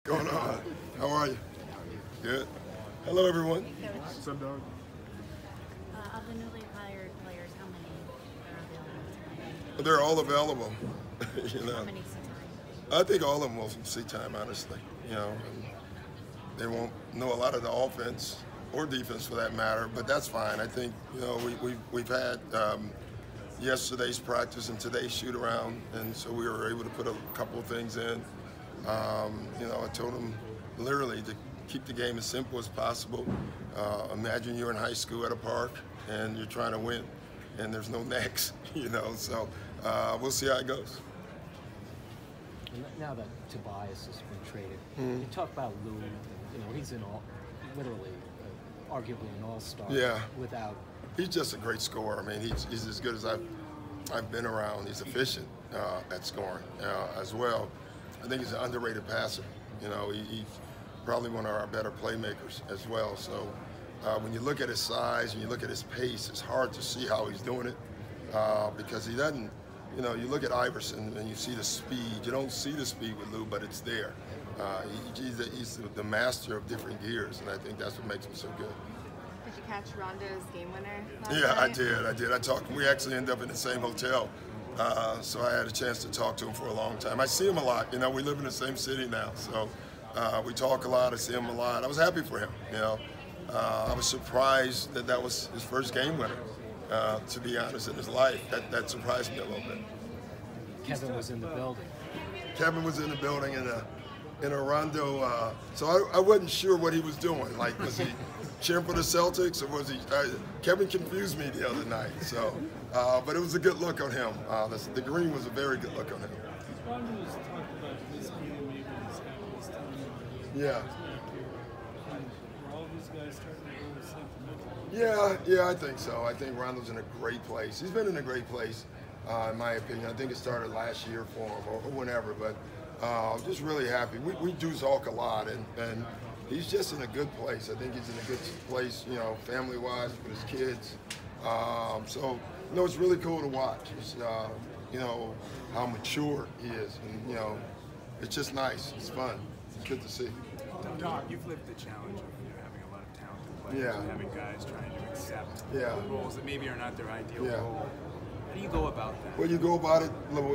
going on? How are you? Good. Hello, everyone. What's up, dog? Of the newly hired players, how many are available? They're all available. You know, How many seat time? I think all of them will see time, honestly. You know, and they won't know a lot of the offense or defense for that matter, but that's fine. I think, you know, we've had yesterday's practice and today's shoot around, and so we were able to put a couple of things in. You know, I told them literally to keep the game as simple as possible. Imagine you're in high school at a park and you're trying to win, and there's no next, you know, so we'll see how it goes. Now that Tobias has been traded, you talk about Lou, you know, he's literally, arguably an all-star. Yeah. Without. He's just a great scorer. I mean, he's as good as I've been around. He's efficient at scoring as well. I think he's an underrated passer. You know, he's probably one of our better playmakers as well. So when you look at his size and you look at his pace, it's hard to see how he's doing it because he doesn't. You know, you look at Iverson and you see the speed. You don't see the speed with Lou, but it's there. He's the master of different gears, and I think that's what makes him so good. Did you catch Rondo's game winner last Yeah, night? I did. I talked. We actually ended up in the same hotel, so I had a chance to talk to him for a long time. I see him a lot. You know, we live in the same city now, so we talk a lot. I see him a lot. I was happy for him. You know, I was surprised that was his first game winner. To be honest, in his life, that surprised me a little bit. Kevin was in the building. Kevin was in the building in a Rondo, so I wasn't sure what he was doing. Like, was he cheering for the Celtics, or was he? Kevin confused me the other night. So, but it was a good look on him. The green was a very good look on him. Rondo was talked about this game maybe this happened this time. Yeah. Are all these guys starting to go sentimental? Yeah, I think so. I think Rondo's in a great place. He's been in a great place, in my opinion. I think it started last year for him or whenever, but just really happy. We do talk a lot, and he's just in a good place. I think he's in a good place, you know, family-wise with his kids. So, you know, it's really cool to watch. It's, you know, how mature he is, and, you know, it's just nice. It's fun. It's good to see. Doc, you've lived the challenge of having a lot of talented players and having guys trying to accept roles that maybe are not their ideal role. How do you go about that? Well, you go about it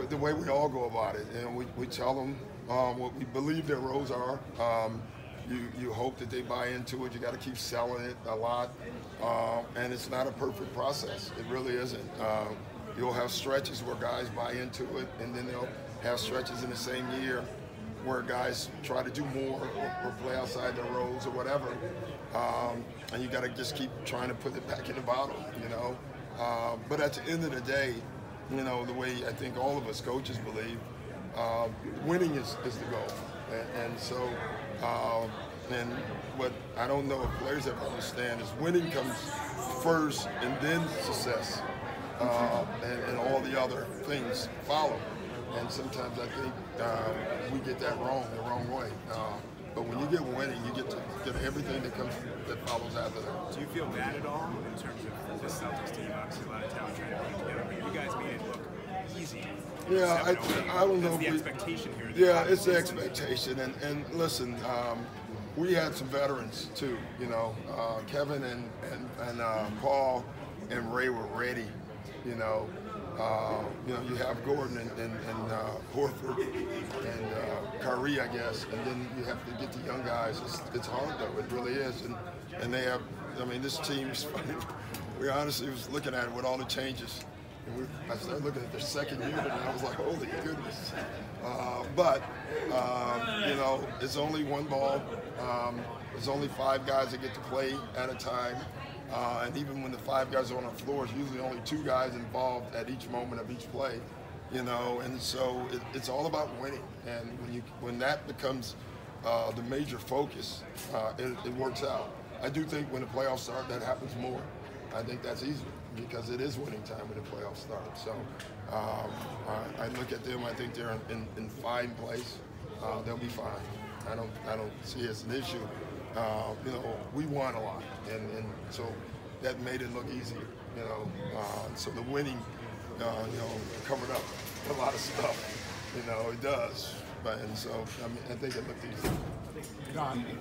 the way we all go about it, and we tell them what we believe their roles are. You hope that they buy into it. You got to keep selling it a lot, and it's not a perfect process. It really isn't. You'll have stretches where guys buy into it, and then they'll have stretches in the same year where guys try to do more or play outside their roles or whatever, and you got to just keep trying to put it back in the bottle, you know. But at the end of the day, you know, the way I think all of us coaches believe, winning is the goal, and so and what I don't know if players ever understand is winning comes first and then success, and all the other things follow. And sometimes I think we get that the wrong way. But when you get winning, you get to get everything that follows after that. Do you feel bad at all in terms of this Celtics team? Obviously, a lot of talent trying to put it together, but you guys made it look easy. Yeah, I don't know. That's the expectation here. Yeah, it's the expectation. And listen, we had some veterans too. You know, Kevin and Paul and Ray were ready. You know, you have Gordon and Horford and Kyrie, I guess, and then you have to get the young guys. It's hard though, it really is, and they have. I mean, this team's funny. We honestly was looking at it with all the changes, and I started looking at their second unit, and I was like, holy goodness. But you know, it's only one ball. There's only 5 guys that get to play at a time. And even when the 5 guys are on the floor, it's usually only 2 guys involved at each moment of each play, you know. And so it's all about winning. And when that becomes the major focus, it works out. I do think when the playoffs start, that happens more. I think that's easier because it is winning time when the playoffs start. So I look at them. I think they're in fine place. They'll be fine. I don't see it as an issue. You know, we won a lot, and so that made it look easier, you know. So the winning, you know, covered up a lot of stuff, you know, it does. And so, I mean, I think it looked easy. Don.